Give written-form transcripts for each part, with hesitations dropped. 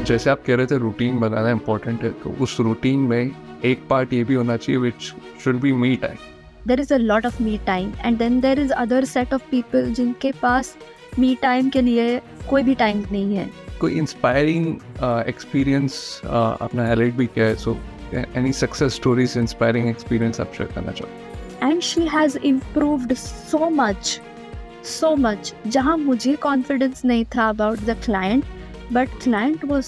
जैसे आप कह रहे थे रूटीन बनाना इम्पोर्टेंट है, तो उस रूटीन में एक पार्ट ये भी होना चाहिए which should be me time. There is a lot of me time and then there is other set of people जिनके पास me time के लिए कोई भी टाइम नहीं है. कोई इंस्पायरिंग एक्सपीरियंस अपना हाईलाइट भी किया है, so any success stories, inspiring experience आप शेयर करना चाहो? And she has improved so much. जहाँ मुझे कॉन्फिडेंस नहीं था about the client, but client was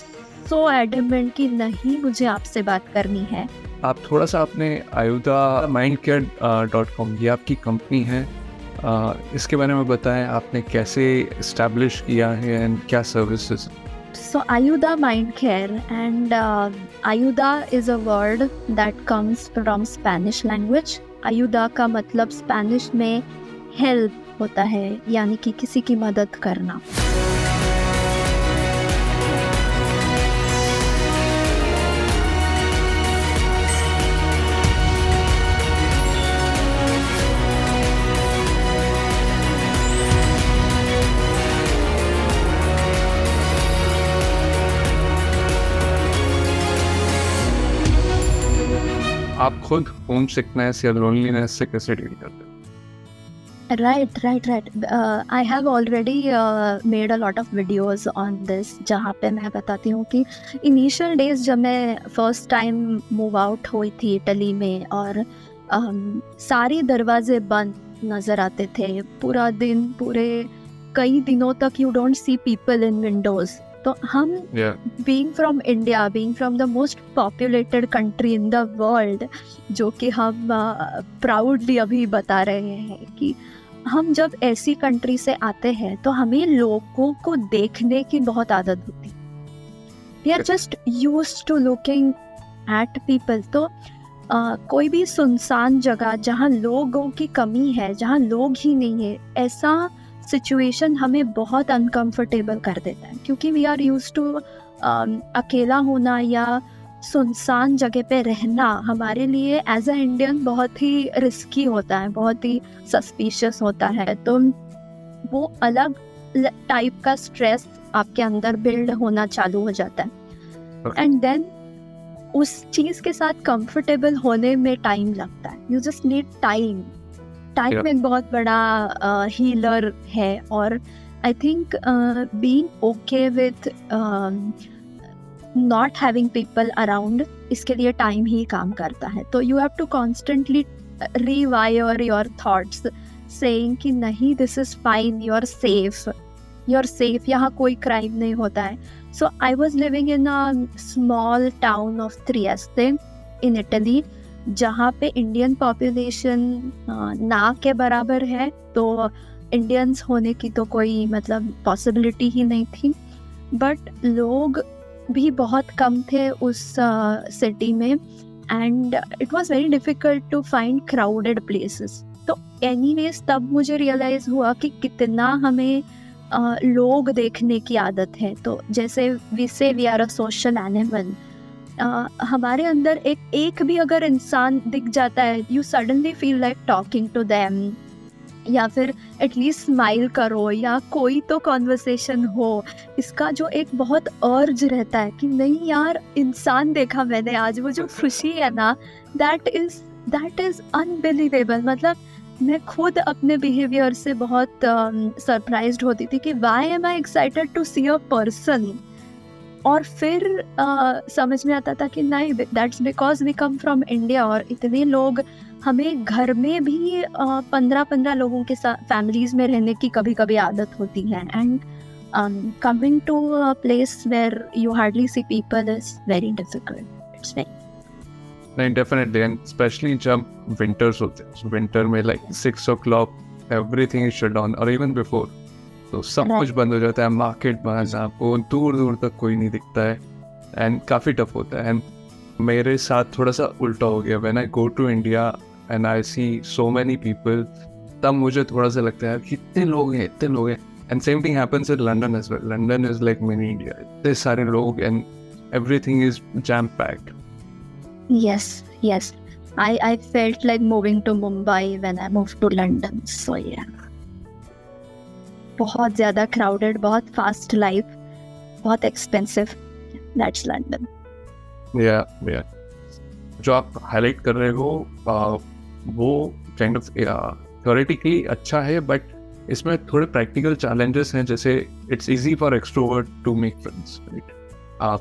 so adamant कि नहीं, मुझे आपसे बात करनी है. आप थोड़ा सा अपने ayuda.mindcare.com, ये आपकी कंपनी है, इसके बारे में बताएं. आपने कैसे इस्टेब्लिश किया है एंड क्या services? So Ayuda Mind Care, and Ayuda is a word that comes from Spanish language. Ayuda का मतलब स्पेनिश में हेल्प होता है, यानी कि किसी की मदद करना. आप खुद होम सिकनेस या लोनलीनेस से कैसे डील करते हो? Right. I have already made a lot of videos on this, जहाँ पे मैं बताती हूँ कि initial days जब मैं first time move out हुई थी इटली में, और सारे दरवाजे बंद नज़र आते थे पूरा दिन, पूरे कई दिनों तक you don't see people in windows. तो हम being from India, being from the most populated country in the world, जो कि हम proudly अभी बता रहे हैं कि हम जब ऐसी कंट्री से आते हैं तो हमें लोगों को देखने की बहुत आदत होती है. We are just used to looking at people. तो कोई भी सुनसान जगह जहाँ लोगों की कमी है, जहाँ लोग ही नहीं है, ऐसा सिचुएशन हमें बहुत अनकंफर्टेबल कर देता है, क्योंकि वी आर यूज्ड टू अकेला होना या सुनसान जगह पे रहना हमारे लिए एज अ इंडियन बहुत ही रिस्की होता है, बहुत ही सस्पिशियस होता है. तो वो अलग टाइप का स्ट्रेस आपके अंदर बिल्ड होना चालू हो जाता है. एंड देन उस चीज़ के साथ कंफर्टेबल होने में टाइम लगता है. You just need time. Time एक बहुत बड़ा हीलर है, और I think being okay with not having people around, इसके लिए टाइम ही काम करता है. तो you have to constantly rewire your thoughts saying कि नहीं, this is fine, you are safe, यहाँ कोई क्राइम नहीं होता है. So I was living in a small town of Trieste in Italy, जहाँ पे इंडियन पॉपुलेशन ना के बराबर है. तो इंडियंस होने की तो कोई मतलब पॉसिबिलिटी ही नहीं थी, बट लोग भी बहुत कम थे उस सिटी में, and it was very difficult to find crowded places. तो एनीवेज तब मुझे रियलाइज हुआ कि कितना हमें लोग देखने की आदत है. तो जैसे we are a social animal, हमारे अंदर एक भी अगर इंसान दिख जाता है, you suddenly feel like talking to them, या फिर एटलीस्ट स्माइल करो, या कोई तो कॉन्वर्सेशन हो. इसका जो एक बहुत अर्ज रहता है कि नहीं यार, इंसान देखा मैंने आज, वो जो खुशी है ना, दैट इज अनबिलीवेबल. मतलब मैं खुद अपने बिहेवियर से बहुत सरप्राइज्ड होती थी कि why am I excited to see a person. और फिर समझ में आता था कि नहीं, that's because we come from India, और इतने लोग, हमें घर में भी 15 लोगों के साथ फैमिलीज में रहने की कभी कभी आदत होती है. And coming to a place where you hardly see people is very difficult. It's नहीं, डेफिनेटली, एंड स्पेशली जब विंटर्स होते हैं, विंटर में like 6 o'clock everything is shut down, और इवन बिफोर, तो सब कुछ बंद हो जाता है. मार्केट बंद, आपको दूर दूर तक कोई नहीं दिखता है, एंड काफ़ी टफ होता है. एंड मेरे साथ थोड़ा सा उल्टा हो गया. When I go to India and I see so many people, तब मुझे थोड़ा सा लगता है कि इतने लोग हैं. And same thing happens in London as well. London is like mini India. इतने सारे लोग and everything is jam packed. Yes. I felt like moving to Mumbai when I moved to London. So yeah. बहुत ज़्यादा crowded, बहुत fast life, बहुत expensive. That's London. या जो आप हाईलाइट कर रहे हो वो काइंड ऑफ थ्योरेटिकली अच्छा है, बट इसमें थोड़े प्रैक्टिकल चैलेंजेस हैं, जैसे it's easy for extrovert to make friends, right?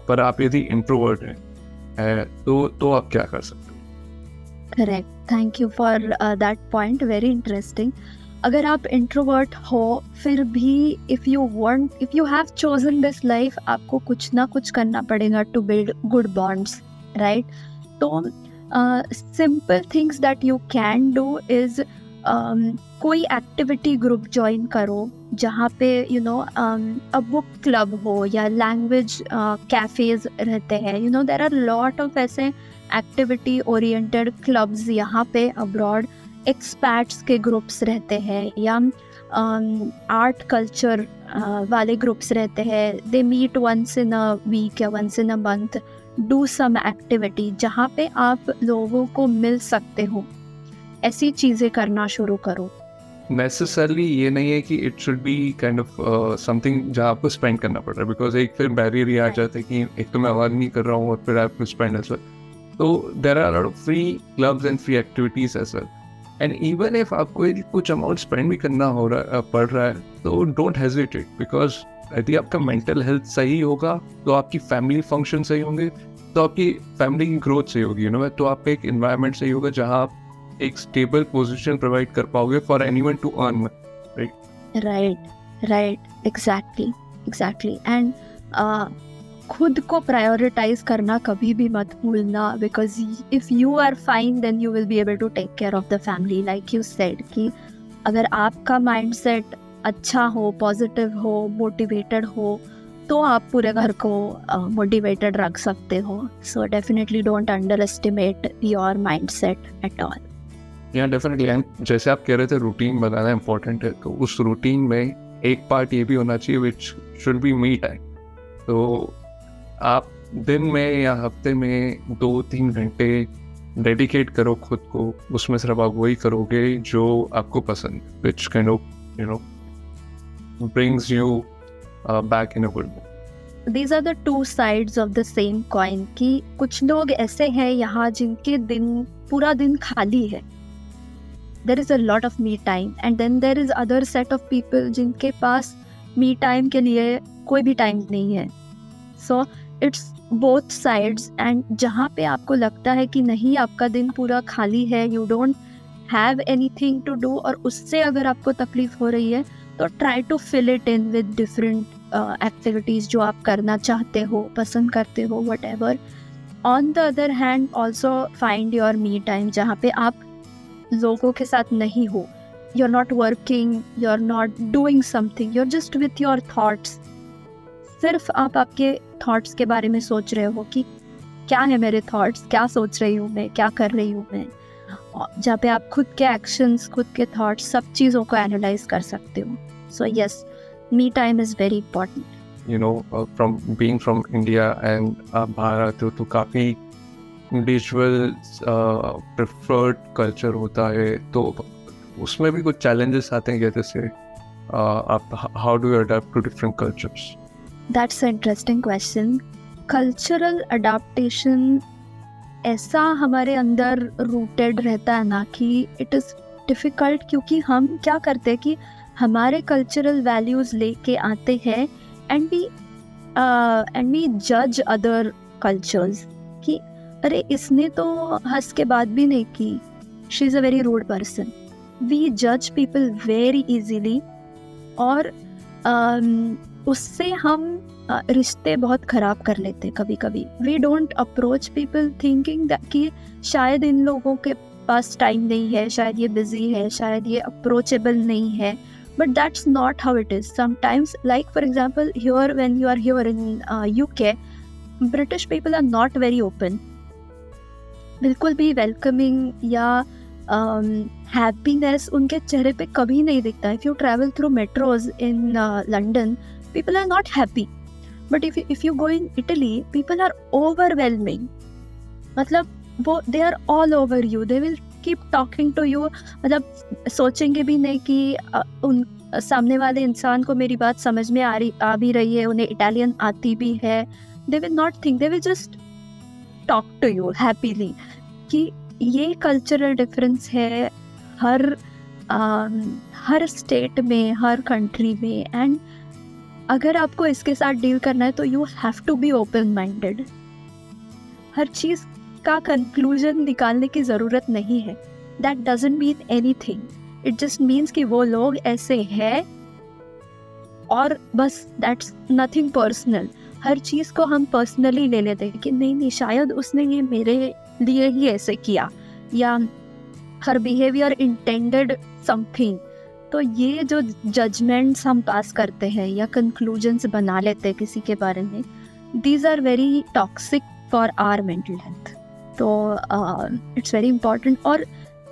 पर आप यदि इंट्रोवर्ट हैं तो आप क्या कर सकते हो? Correct, thank you for that point, very interesting. अगर आप इंट्रोवर्ट हो फिर भी if you have chosen this life, आपको कुछ ना कुछ करना पड़ेगा to build good bonds, right? तो simple things that you can do is कोई एक्टिविटी ग्रुप ज्वाइन करो जहाँ पे अ बुक क्लब हो या लैंग्वेज कैफ़ेज़ रहते हैं. देयर आर लॉट ऑफ ऐसे एक्टिविटी ओरिएंटेड क्लब्स यहाँ पे अब्रॉड. एक्सपैट्स के ग्रुप्स रहते हैं या आर्ट कल्चर वाले ग्रुप्स रहते हैं. They meet once in a week या once in a month. Do some activity जहाँ पे आप लोगों को मिल सकते हो. ऐसी चीज़ें करना शुरू करो. नेसेसरली ये नहीं है कि it should be kind of something जहाँ आपको स्पेंड करना पड़ रहा है, बिकॉज एक फिर बैरियर ही आ जाता है कि एक तो मैं अर्न नहीं कर रहा हूँ और फिर आपको स्पेंड एज वेल. तो there are lot of free clubs and free activities as well. And even if आपको यदि कुछ अमाउंट स्पेंड भी करना पड़ रहा है तो डोंट हेजिटेट, बिकॉज यदि आपका मेंटल हेल्थ सही होगा तो आपकी फैमिली फंक्शन सही होंगे, तो आपकी फैमिली की ग्रोथ सही होगी, तो आपका एक इन्वायरमेंट सही होगा जहाँ आप एक स्टेबल पोजीशन प्रोवाइड कर पाओगे for anyone to earn, right? Right, exactly. And खुद को प्रायोरिटाइज करना कभी भी मत भूलना, because if you are fine then you will be able to take care of the family. Like you said कि अगर आपका माइंडसेट अच्छा हो, पॉजिटिव हो, मोटिवेटेड हो, तो आप पूरे घर को मोटिवेटेड रख सकते हो. So definitely don't under estimate your mindset at all. या डेफिनेटली. एंड जैसे आप कह रहे थे रूटीन बनाना इम्पोर्टेंट है, तो उस रूटीन में एक पार्ट ये भी होना चाहिए which should be me time. तो आप दिन में या हफ्ते में 2-3 घंटे डेडिकेट करो खुद को. उसमें सिर्फ आप वही करोगे जो आपको पसंद, which kind of brings you back in a good mood. These are the two sides of the same coin कि कुछ लोग ऐसे हैं यहाँ जिनके पूरा दिन खाली है. There is a lot of me time and then there is other set of people जिनके पास me time के लिए कोई भी टाइम नहीं है. So it's both sides. and जहाँ पे आपको लगता है कि नहीं आपका दिन पूरा खाली है, you don't have anything to do, और उससे अगर आपको तकलीफ हो रही है तो try to fill it in with different activities जो आप करना चाहते हो, पसंद करते हो, whatever. On the other hand also find your me time जहाँ पे आप लोगों के साथ नहीं हो. You're not working, you're not doing something, you're just with your thoughts. सिर्फ आप आपके थॉट्स के बारे में सोच रहे हो कि क्या है मेरे थॉट्स, क्या सोच रही हूँ मैं, क्या कर रही हूँ मैं. जहाँ पे आप खुद के एक्शंस, खुद के थॉट्स, सब चीज़ों को एनालाइज कर सकते हो. So yes, me time is very important. From being from India and Bharat, तो काफ़ी इंडिविजुअल प्रेफर्ड कल्चर होता है, तो उसमें भी कुछ चैलेंजेस आते हैं. जैसे आप how do you adapt to different cultures? That's an interesting question. Cultural adaptation ऐसा हमारे अंदर रूटेड रहता है ना कि इट इज़ डिफ़िकल्ट, क्योंकि हम क्या करते हैं कि हमारे कल्चरल वैल्यूज़ लेके आते हैं एंड वी जज अदर कल्चर्स कि अरे इसने तो हंस के बात भी नहीं की, she is a very rude person. We जज पीपल वेरी इजीली और उससे हम रिश्ते बहुत ख़राब कर लेते हैं कभी कभी. We don't approach people thinking कि शायद इन लोगों के पास टाइम नहीं है, शायद ये बिजी है, शायद ये अप्रोचेबल नहीं है. But that's not how it is. Sometimes like for example here when you are here in UK, British people are not very open, बिल्कुल भी वेलकमिंग या हैप्पीनेस उनके चेहरे पे कभी नहीं दिखता. If you travel through metros in London, people are not happy. But if you go in Italy, people are overwhelming. मतलब वो they are all over you. They will keep talking to you. मतलब सोचेंगे भी नहीं कि उन सामने वाले इंसान को मेरी बात समझ में आ भी रही है, उन्हें इटालियन आती भी है. they will not think, they will just talk to you happily कि ये कल्चरल डिफरेंस है हर स्टेट में, हर कंट्री में, एंड अगर आपको इसके साथ डील करना है तो you have to be open minded. हर चीज़ का कंक्लूजन निकालने की ज़रूरत नहीं है. That doesn't mean anything. It just means कि वो लोग ऐसे हैं और बस, दैट्स नथिंग पर्सनल. हर चीज़ को हम पर्सनली ले लेते हैं कि नहीं शायद उसने ये मेरे लिए ही ऐसे किया, या हर बिहेवियर इंटेंडेड समथिंग. तो ये जो जजमेंट्स हम पास करते हैं या कंक्लूजन्स बना लेते हैं किसी के बारे में, these are very toxic for our mental health. तो इट्स वेरी इंपॉर्टेंट, और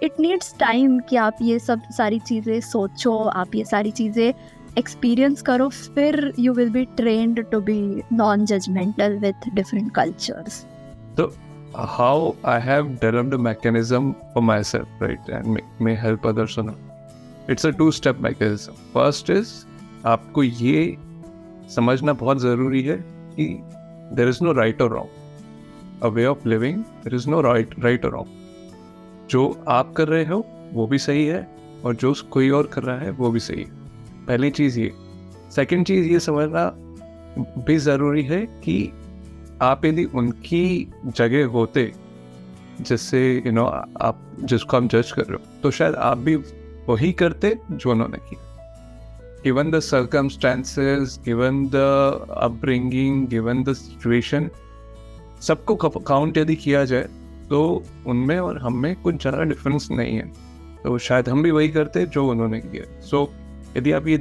इट नीड्स टाइम कि आप ये सब सारी चीज़ें सोचो, आप ये सारी चीज़ें एक्सपीरियंस करो, फिर you will be trained to be non judgmental with different cultures. So how I have developed a mechanism for myself, right, and may help others or not. It's a two-step mechanism. First is आपको ये समझना बहुत ज़रूरी है कि there is no right or wrong. A way of living, there is no right or wrong. जो आप कर रहे हो वो भी सही है और जो कोई और कर रहा है वो भी सही है. पहली चीज़ ये. सेकंड चीज़ ये समझना भी ज़रूरी है कि आप यदि उनकी जगह होते, जिससे आप जिसको हम जज कर रहे हो, तो शायद आप भी वही करते जो उन्होंने किया. Given the circumstances, given the upbringing, given the situation, सबको काउंट यदि किया जाए तो उनमें और हम में कुछ ज़्यादा डिफरेंस नहीं है. तो शायद हम भी वही करते जो उन्होंने किया. सो यदि आप ये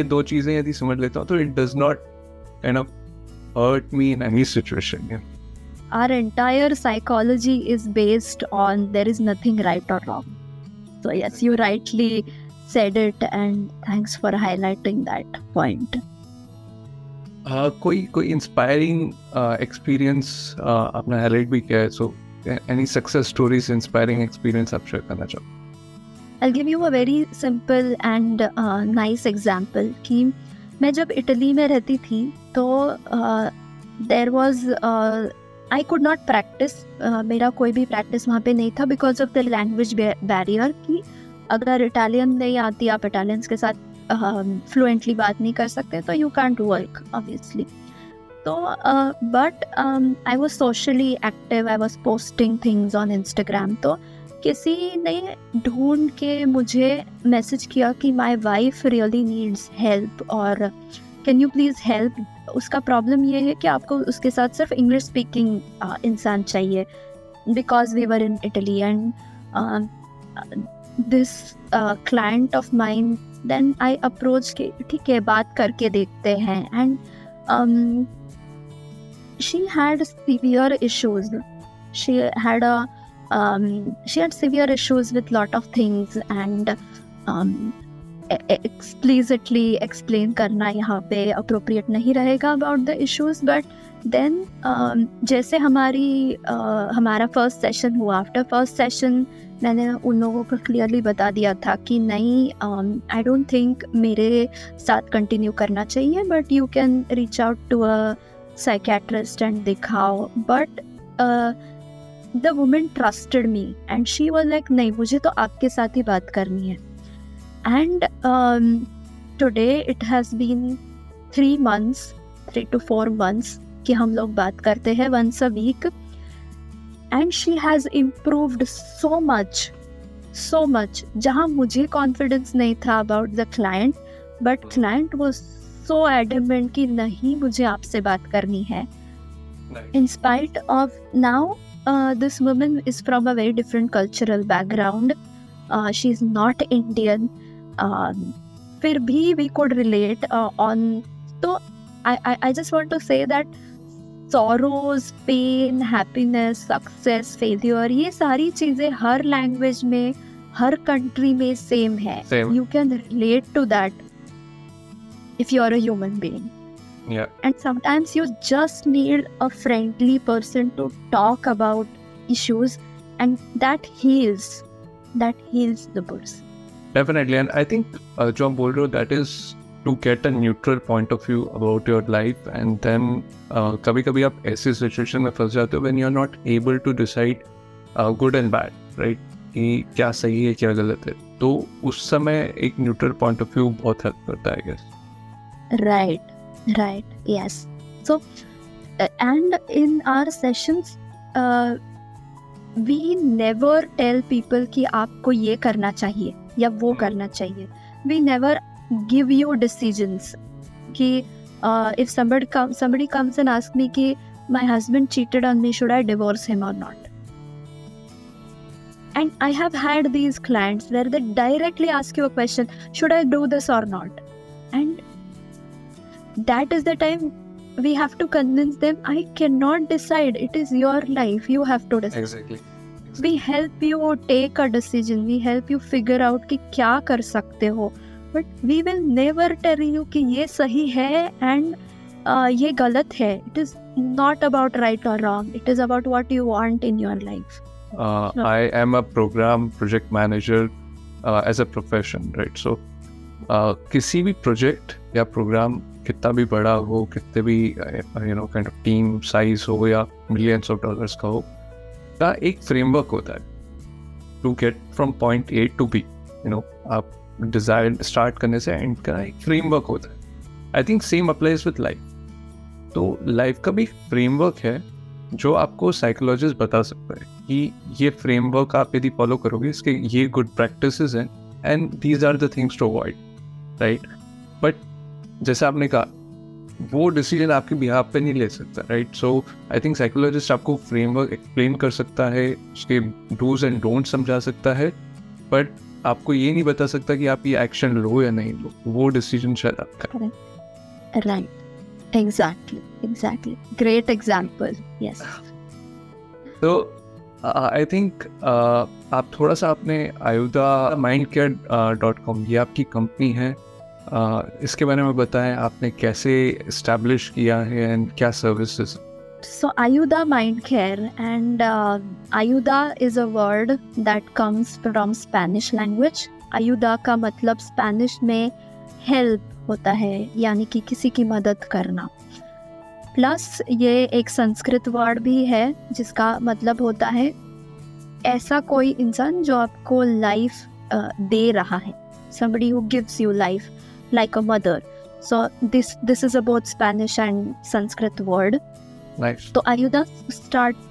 दो चीज़ें यदि समझ लेता हूँ तो it does not kind of hurt me in any situation. Yeah. Our entire psychology is based on there is nothing right or wrong. So yes, you rightly said it, and thanks for highlighting that point. कोई inspiring experience आपने highlight भी किया है, so any success stories, inspiring experience आप share करना चाहो? I'll give you a very simple and nice example कि मैं जब इटली में रहती थी तो there was I could not practise. मेरा कोई भी प्रैक्टिस वहाँ पे नहीं था because of the language barrier कि अगर इटालियन नहीं आती, आप इटालियंस के साथ फ्लुएंटली बात नहीं कर सकते, तो यू कैंट वर्क ऑब्वियसली. तो but I was socially active, I was posting things on Instagram. तो किसी ने ढूंढ के मुझे मैसेज किया कि my wife really needs help और कैन यू प्लीज़ हेल्प. उसका प्रॉब्लम ये है कि आपको उसके साथ सिर्फ इंग्लिश स्पीकिंग इंसान चाहिए because we were in Italy. And this client of mine, then I approach के ठीक है बात करके देखते हैं. And she had severe issues. She had severe issues with lot of things, and explicitly explain करना यहाँ पे appropriate नहीं रहेगा about the issues. But then जैसे हमारा first session हुआ, after first session मैंने उन लोगों को clearly बता दिया था कि नहीं, I don't think मेरे साथ continue करना चाहिए, but you can reach out to a psychiatrist and दिखाओ. But the woman trusted me and she was like, नहीं, मुझे तो आपके साथ ही बात करनी है. And today it has been 3 to 4 months कि हम लोग बात करते हैं once a week, and she has improved so much. जहाँ मुझे confidence नहीं था about the client, but client was so adamant कि नहीं, मुझे आपसे बात करनी है. In spite of now this woman is from a very different cultural background. She is not Indian. फिर भी we could relate on. So I just want to say that sorrows, pain, happiness, success, failure, ये सारी चीजें हर language में, हर country में same है. You can relate to that if you are a human being. Yeah. And sometimes you just need a friendly person to talk about issues, and that heals the person. Definitely. And I think जो हम बोल रहे हो, that is to get a neutral point of view about your life. And then कभी कभी आप ऐसी situation में फंस जाते हो when you're not able to decide good and bad, right? कि क्या सही है क्या गलत है, तो उस समय एक न्यूट्रल पॉइंट ऑफ व्यू बहुत हेल्प करता है, I guess. Right, yes. So, and in our sessions, we never tell people कि आपको ये करना चाहिए या वो करना चाहिए. We never give you decisions कि if somebody comes and asks me कि my husband cheated on me, should I divorce him or not? And I have had these clients where they directly ask you a question, should I do this or not? And that is the time we have to convince them, I cannot decide. It is your life. You have to decide. Exactly. We help you take a decision. We help you figure out कि क्या कर सकते हो. But we will never tell you कि ये सही है and ये गलत है. It is not about right or wrong. It is about what you want in your life. I am a project manager as a profession, right? So किसी भी project या program कितना भी बड़ा हो, कितने भी kind of team size हो या millions of dollars का हो, का एक framework होता है to get from point A to B. आप डिजाइन स्टार्ट करने से एंड का एक फ्रेमवर्क होता है. I think same applies with life. तो लाइफ का भी फ्रेमवर्क है जो आपको साइकोलॉजिस्ट बता सकता है कि ये फ्रेमवर्क आप यदि फॉलो करोगे, इसके ये गुड प्रैक्टिसेस हैं and these are the things to avoid, right. But जैसे आपने कहा, वो डिसीजन आपके बिहाफ पे नहीं ले सकता, right. So I think psychologist आपको फ्रेमवर्क एक्सप्लेन कर सकता है, उसके डूज एंड डोंट समझा सकता है, बट आपको ये नहीं बता सकता कि आप ये एक्शन लो या नहीं लो. वो डिसीजन शायद आपका. Right, exactly. Great example. Yes. तो आई थिंक आप थोड़ा सा अपने ayuda-mindcare.com, ये आपकी कंपनी है, इसके बारे में बताएं. आपने कैसे इस्टेब्लिश किया है एंड क्या services? So Ayuda Mind Care, and Ayuda is a word that comes from Spanish language. Ayuda का मतलब स्पेनिश में हेल्प होता है, यानी कि किसी की मदद करना. प्लस ये एक संस्कृत वर्ड भी है जिसका मतलब होता है ऐसा कोई इंसान जो आपको लाइफ दे रहा है. Somebody who gives you life like a mother. So this is about Spanish and Sanskrit word. Nice. तो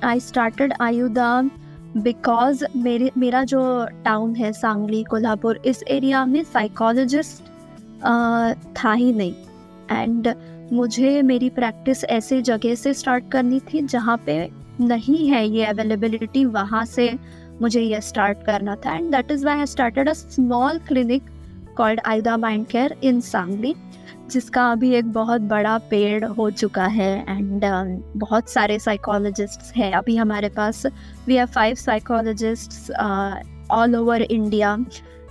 I started Ayuda because मेरा जो टाउन है सांगली, कोल्हापुर, इस एरिया में साइकोलॉजिस्ट था ही नहीं. एंड मुझे मेरी प्रैक्टिस ऐसे जगह से स्टार्ट करनी थी जहाँ पे नहीं है ये अवेलेबिलिटी, वहाँ से मुझे ये स्टार्ट करना था. And that is why I started a small clinic called Ayuda Mind Care इन सांगली, जिसका अभी एक बहुत बड़ा पेड़ हो चुका है. एंड बहुत सारे साइकोलॉजिस्ट्स हैं अभी हमारे पास. We have 5 psychologists all over India,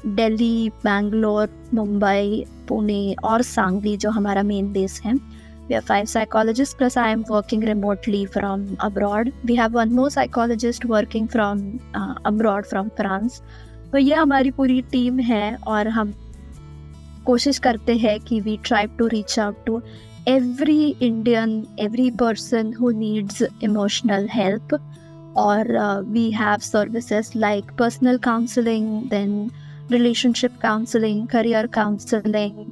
Delhi, Bangalore, Mumbai, Pune और सांगली जो हमारा मेन बेस है. We have 5 psychologist plus I am working remotely from abroad. We have 1 more psychologist working from abroad from France. तो ये हमारी पूरी टीम है और हम कोशिश करते हैं कि we try to reach out to every Indian, every person who needs emotional help. और we have services like personal counselling, then relationship counselling, career counselling,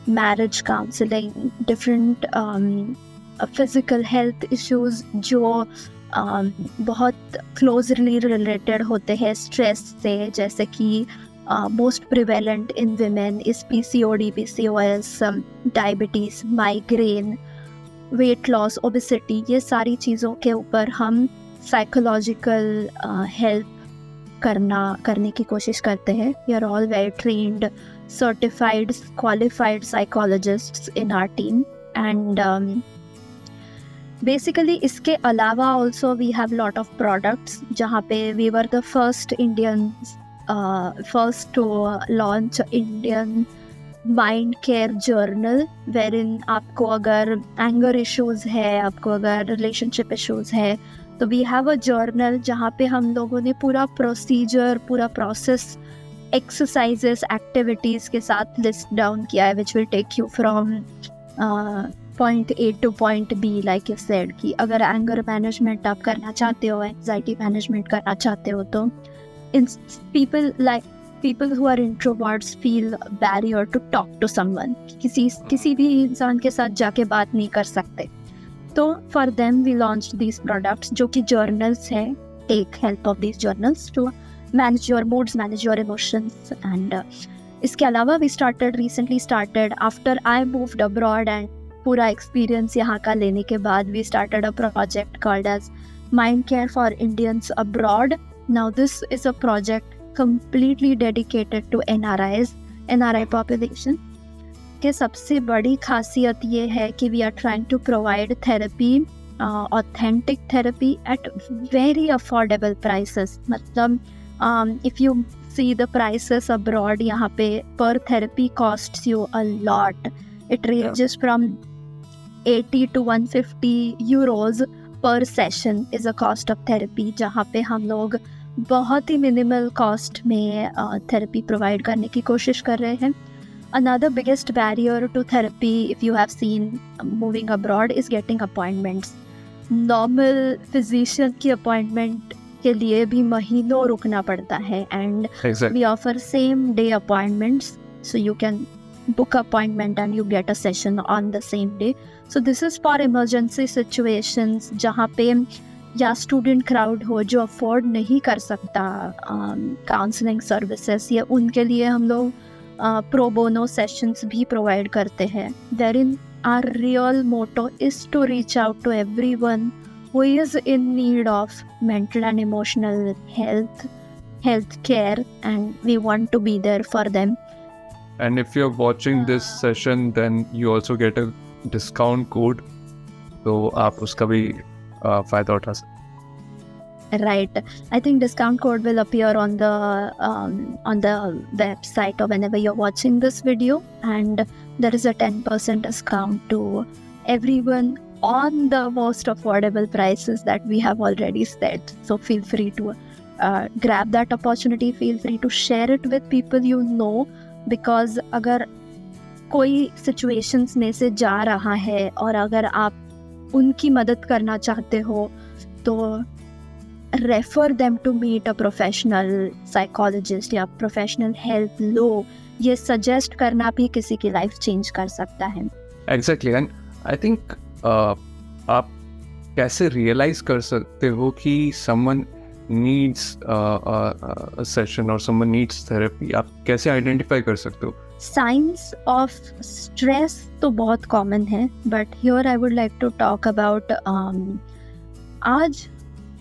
marriage counselling, different physical health issues जो बहुत closely related होते हैं stress से, जैसे कि most prevalent in women is PCOD, PCOS, diabetes, migraine, weight loss, obesity. ये सारी चीज़ों के ऊपर हम psychological help करने की कोशिश करते हैं. We are all well trained, certified, qualified psychologists in our team. And basically इसके अलावा also we have lot of products जहाँ पे we were the first to launch Indian Mind Care Journal, wherein आपको अगर anger issues है, आपको अगर relationship issues है, तो we have a journal जहाँ पे हम लोगों ने पूरा procedure, पूरा process एक्सरसाइजेस एक्टिविटीज़ के साथ लिस्ट डाउन किया है which will take you from point A to point B, like you said कि अगर एंगर मैनेजमेंट आप करना चाहते हो, एंजाइटी मैनेजमेंट करना चाहते हो, तो people who are introverts feel barrier to talk to someone, किसी भी इंसान के साथ जाके बात नहीं कर सकते, तो for them we launched these products जो कि journals है. Take help of these journals to manage your moods, manage your emotions, and इसके अलावा we recently started after I moved abroad and पूरा experience यहाँ का लेने के बाद we started a project called as Mind Care for Indians Abroad. Now this is a project completely dedicated to NRI population. के सबसे बड़ी खासियत ये है कि we are trying to provide therapy, authentic therapy at very affordable prices. मतलब if you see the prices abroad, यहाँ पे per therapy costs you a lot. It ranges from 80 to 150 euros per session is a cost of therapy, जहाँ पे हम लोग बहुत ही minimal cost में therapy provide करने की कोशिश कर रहे हैं. Another biggest barrier to therapy, if you have seen moving abroad, is getting appointments. Normal physician की appointment के लिए भी महीनों रुकना पड़ता है, and we offer same day appointments, so you can book appointment and you get a session on the same day. So this is for emergency situations जहाँ पे या स्टूडेंट क्राउड हो जो अफोर्ड नहीं कर सकता काउंसलिंग सर्विसेज, या उनके लिए हम लोग प्रो बोनो सेशंस भी प्रोवाइड करते हैं. Therein our real motto is to reach out to everyone who is in need of mental and emotional health care, and we want to be there for them. And if you're watching this session, then you also get a discount code, तो आप उसका भी फायदा उठा सकते. Right. I think discount code will appear on the website or whenever you're watching this video, and there is a 10% discount to everyone on the most affordable prices that we have already set. So feel free to grab that opportunity. Feel free to share it with people you know, because अगर कोई situations में से जा रहा है और अगर आप उनकी मदद करना चाहते हो, तो refer them to meet a professional psychologist या प्रोफेशनल हेल्प लो. ये सजेस्ट करना भी किसी की लाइफ चेंज कर सकता है. एग्जैक्टली. एंड आई थिंक आप कैसे रियलाइज कर सकते हो कि समवन नीड्स अ सेशन और समवन नीड्स थेरेपी, आप कैसे आइडेंटिफाई कर सकते हो? साइंस ऑफ स्ट्रेस तो बहुत कॉमन है, but here I would like to talk about आज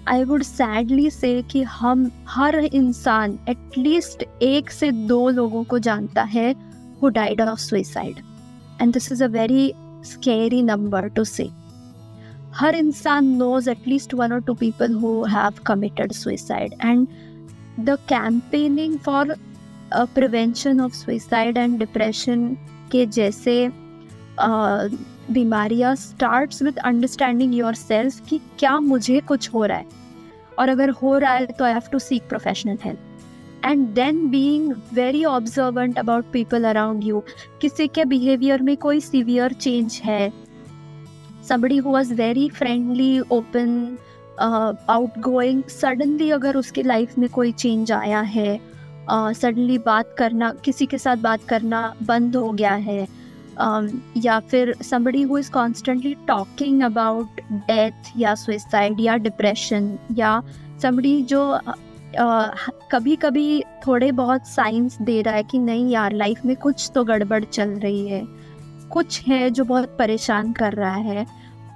आई वुड सैडली से कि हम हर इंसान एटलीस्ट 1 से 2 लोगों को जानता है who died of suicide, and this is a very scary number two से. हर इंसान knows at least 1 or 2 people who have committed suicide, and the campaigning for prevention of suicide and depression के जैसे बीमारियाँ starts with understanding your self कि क्या मुझे कुछ हो रहा है, और अगर हो रहा है तो I have to seek professional help. And then being very observant about people around you. किसी के बिहेवियर में कोई सीवियर चेंज है, somebody who was very friendly, open, outgoing, suddenly अगर उसकी लाइफ में कोई चेंज आया है, सडनली बात करना, किसी के साथ बात करना बंद हो गया है, या फिर somebody who is constantly talking about death या suicide या depression, या somebody जो कभी कभी थोड़े बहुत साइंस दे रहा है कि नहीं यार लाइफ में कुछ तो गड़बड़ चल रही है, कुछ है जो बहुत परेशान कर रहा है.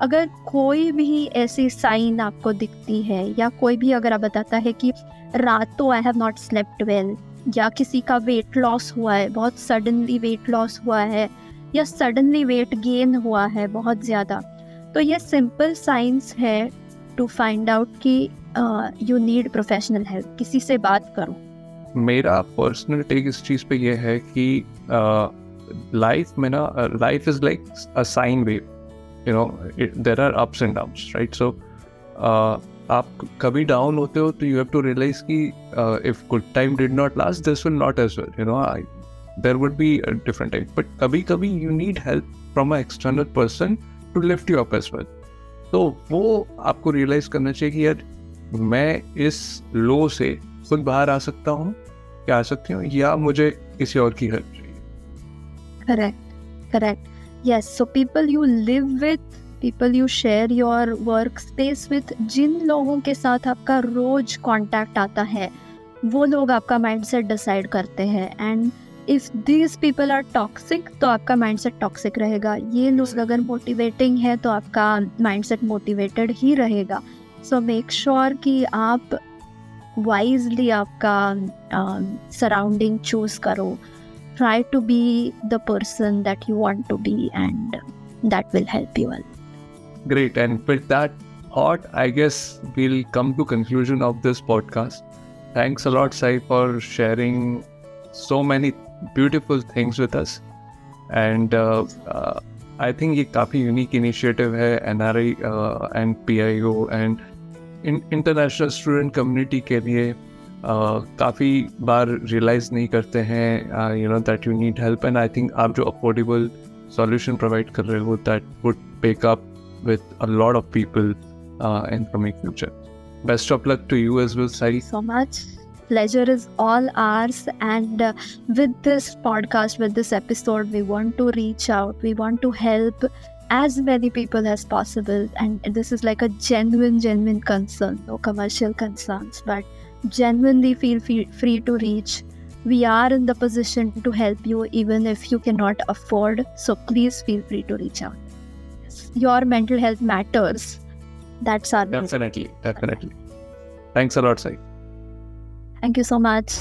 अगर कोई भी ऐसी साइन आपको दिखती है, या कोई भी अगर आप बताता है कि रातों I have not slept well, या किसी का वेट लॉस हुआ है, बहुत सडनली वेट लॉस हुआ है, या सडनली वेट गेन हुआ है बहुत ज़्यादा, तो ये सिंपल साइंस है टू फाइंड आउट कि यू नीड प्रोफेशनल हेल्प. किसी से बात करो. मेरा पर्सनल टेक इस चीज़ पे ये है कि लाइफ में ना, life is like a sine wave, you know, there are ups and downs, right? So आप कभी डाउन होते हो तो यू हैव टू रियलाइज कि if good time did not last this will not as well, you know, there would be a different time, but कभी कभी you need help from a external person to lift you up as well. तो वो आपको realise करना चाहिए कि यार मैं इस लो से खुद बाहर आ सकता हूँ, क्या आ सकती हूँ, या मुझे किसी और की हेल्प चाहिए. Correct. Yes, so people you live with, people you share your workspace with, जिन लोगों के साथ आपका रोज कांटेक्ट आता है, वो लोग आपका माइंडसेट डिसाइड करते हैं. And if these people are toxic, तो आपका माइंडसेट टॉक्सिक रहेगा. ये लोग अगर मोटिवेटिंग है तो आपका माइंडसेट मोटिवेटेड ही रहेगा. सो मेक श्योर कि आप वाइजली आपका सराउंडिंग चूज करो. Try to be the person that you want to be, and that will help you a lot. Great. And with that thought, I guess we'll come to conclusion of this podcast. Thanks a lot, Sai, for sharing so many beautiful things with us. And I think ये काफ़ी unique initiative है NRI and PIO and international student community के लिए. काफ़ी बार realise नहीं करते हैं you know that you need help, and I think आप जो अफोर्डेबल सॉल्यूशन प्रोवाइड कर रहे हो that would pick up with a lot of people in coming future. Best of luck to you as well, Sai. So much. Pleasure is all ours. And with this podcast, with this episode, we want to reach out. We want to help as many people as possible. And this is like a genuine concern, no commercial concerns, but genuinely feel free to reach. We are in the position to help you even if you cannot afford, so please feel free to reach out. Your mental health matters. That's our Definitely. Thanks a lot, Sai. Thank you so much.